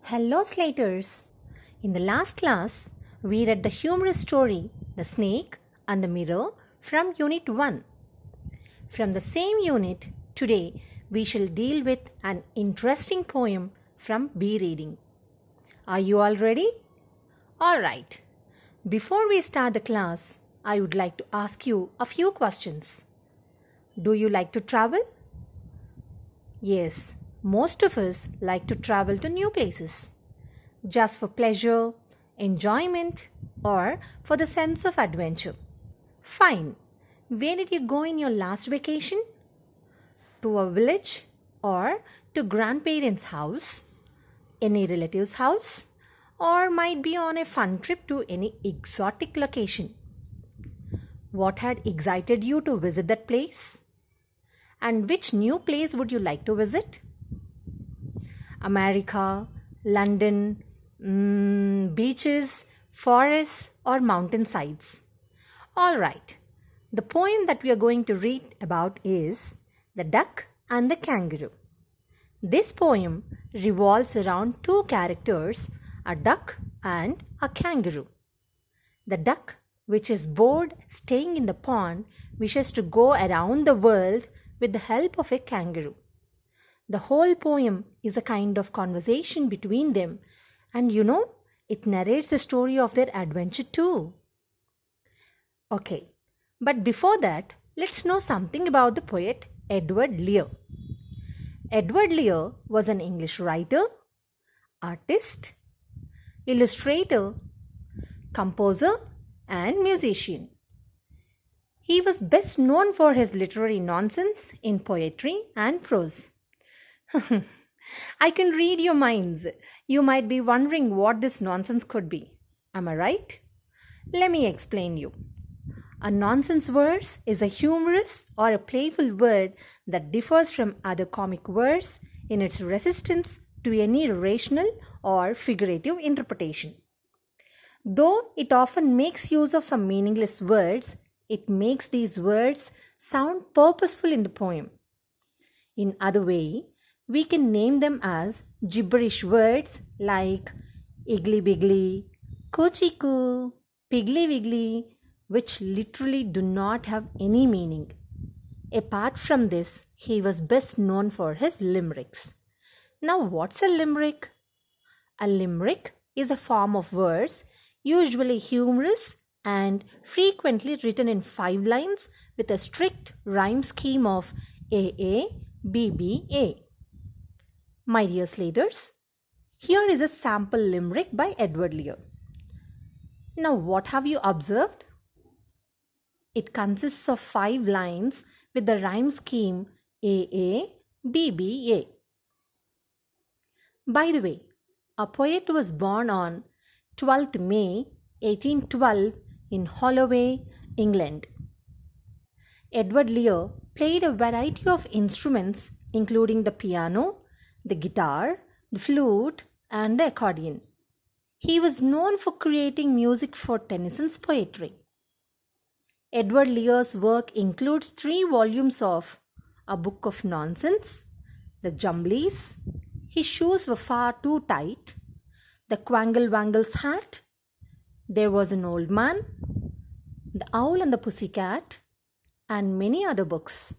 Hello, Slaters! In the last class, we read the humorous story The Snake and the Mirror from Unit 1. From the same unit, today we shall deal with an interesting poem from B Reading. Are you all ready? Alright. Before we start the class, I would like to ask you a few questions. Do you like to travel? Yes, most of us like to travel to new places, just for pleasure, enjoyment, or for the sense of adventure. Fine. Where did you go in your last vacation? To a village or to grandparents' house, any relative's house, or might be on a fun trip to any exotic location. What had excited you to visit that place? And which new place would you like to visit? America, London, beaches, forests, or mountainsides. Alright, the poem that we are going to read about is The Duck and the Kangaroo. This poem revolves around two characters, a duck and a kangaroo. The duck, which is bored staying in the pond, wishes to go around the world with the help of a kangaroo. The whole poem is a kind of conversation between them, and it narrates the story of their adventure too. Okay, but before that, let's know something about the poet Edward Lear. Edward Lear was an English writer, artist, illustrator, composer, and musician. He was best known for his literary nonsense in poetry and prose. I can read your minds. You might be wondering what this nonsense could be. Am I right? Let me explain you. A nonsense verse is a humorous or a playful word that differs from other comic verse in its resistance to any rational or figurative interpretation. Though it often makes use of some meaningless words, it makes these words sound purposeful in the poem. In other way, we can name them as gibberish words like iggly biggly, coochie coo, piggly wiggly, which literally do not have any meaning. Apart from this, he was best known for his limericks. Now, what's a limerick? A limerick is a form of verse, usually humorous and frequently written in 5 lines with a strict rhyme scheme of AA, BBA. My dear Slaters, here is a sample limerick by Edward Lear. Now, what have you observed? It consists of 5 lines with the rhyme scheme AA, BBA. By the way, a poet was born on 12th May 1812 in Holloway, England. Edward Lear played a variety of instruments including the piano, the guitar, the flute, and the accordion. He was known for creating music for Tennyson's poetry. Edward Lear's work includes 3 volumes of A Book of Nonsense, The Jumblies, His Shoes Were Far Too Tight, The Quangle Wangle's Hat, There Was an Old Man, The Owl and the Pussycat, and many other books.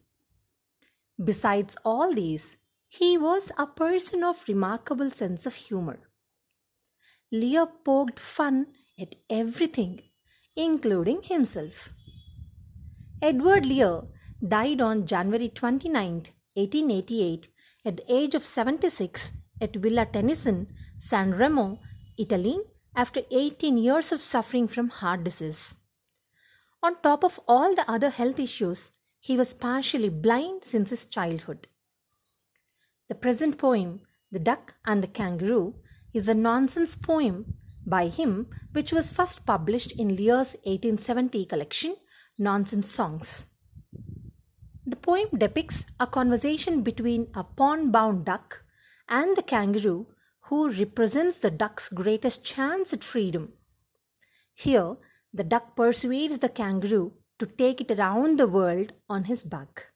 Besides all these, he was a person of remarkable sense of humor. Lear poked fun at everything, including himself. Edward Lear died on January 29, 1888, at the age of 76 at Villa Tennyson, San Remo, Italy, after 18 years of suffering from heart disease. On top of all the other health issues, he was partially blind since his childhood. The present poem, The Duck and the Kangaroo, is a nonsense poem by him which was first published in Lear's 1870 collection, Nonsense Songs. The poem depicts a conversation between a pond-bound duck and the kangaroo who represents the duck's greatest chance at freedom. Here, the duck persuades the kangaroo to take it around the world on his back.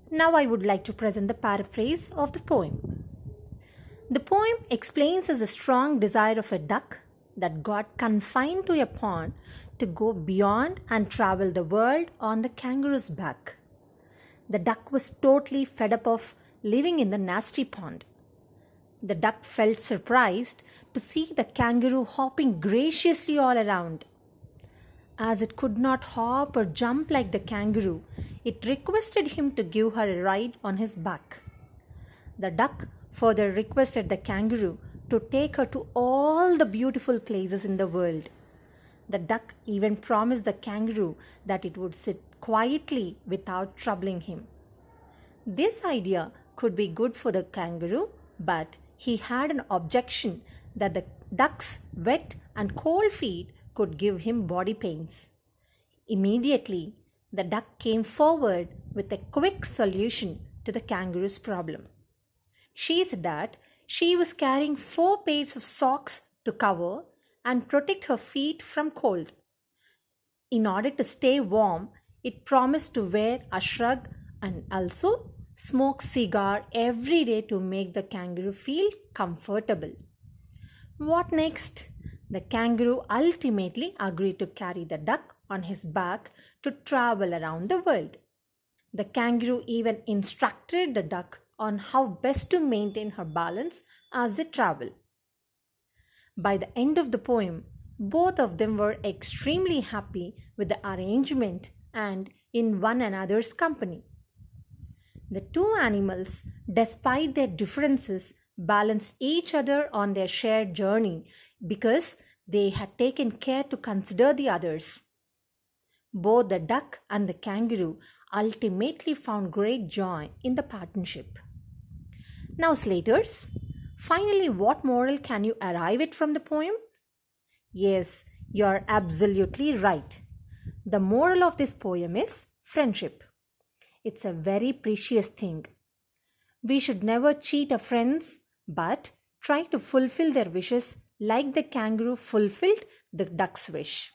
Now I would like to present the paraphrase of the poem. The poem explains as a strong desire of a duck that got confined to a pond to go beyond and travel the world on the kangaroo's back. The duck was totally fed up of living in the nasty pond. The duck felt surprised to see the kangaroo hopping graciously all around. As it could not hop or jump like the kangaroo, it requested him to give her a ride on his back. The duck further requested the kangaroo to take her to all the beautiful places in the world. The duck even promised the kangaroo that it would sit quietly without troubling him. This idea could be good for the kangaroo, but he had an objection that the duck's wet and cold feet could give him body pains. Immediately, the duck came forward with a quick solution to the kangaroo's problem. She said that she was carrying 4 pairs of socks to cover and protect her feet from cold. In order to stay warm, it promised to wear a shrug and also smoke cigar every day to make the kangaroo feel comfortable. What next? The kangaroo ultimately agreed to carry the duck on his back to travel around the world. The kangaroo even instructed the duck on how best to maintain her balance as they travel. By the end of the poem, both of them were extremely happy with the arrangement and in one another's company. The two animals, despite their differences, balanced each other on their shared journey because they had taken care to consider the others. Both the duck and the kangaroo ultimately found great joy in the partnership. Now, Slaters, finally, what moral can you arrive at from the poem? Yes, you are absolutely right. The moral of this poem is friendship. It's a very precious thing. We should never cheat our friends, but try to fulfill their wishes like the kangaroo fulfilled the duck's wish.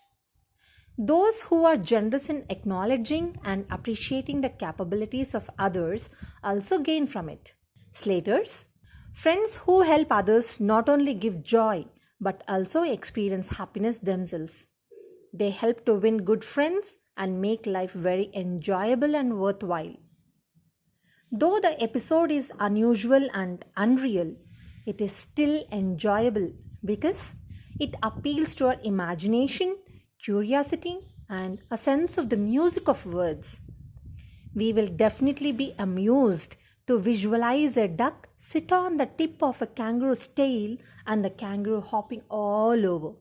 Those who are generous in acknowledging and appreciating the capabilities of others also gain from it. Slaters, friends who help others not only give joy but also experience happiness themselves. They help to win good friends and make life very enjoyable and worthwhile. Though the episode is unusual and unreal, it is still enjoyable because it appeals to our imagination, curiosity, and a sense of the music of words. We will definitely be amused to visualize a duck sit on the tip of a kangaroo's tail and the kangaroo hopping all over.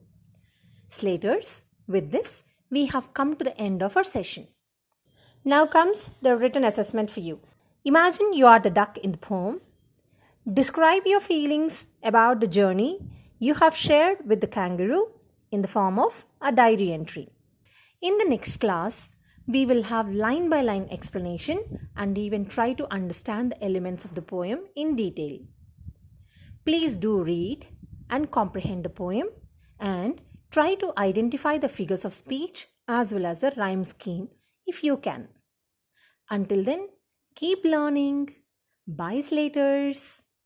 Slaters, with this, we have come to the end of our session. Now comes the written assessment for you. Imagine you are the duck in the poem. Describe your feelings about the journey you have shared with the kangaroo in the form of a diary entry. In the next class, we will have line-by-line explanation and even try to understand the elements of the poem in detail. Please do read and comprehend the poem and try to identify the figures of speech as well as the rhyme scheme if you can. Until then, keep learning. Bye, Slaters.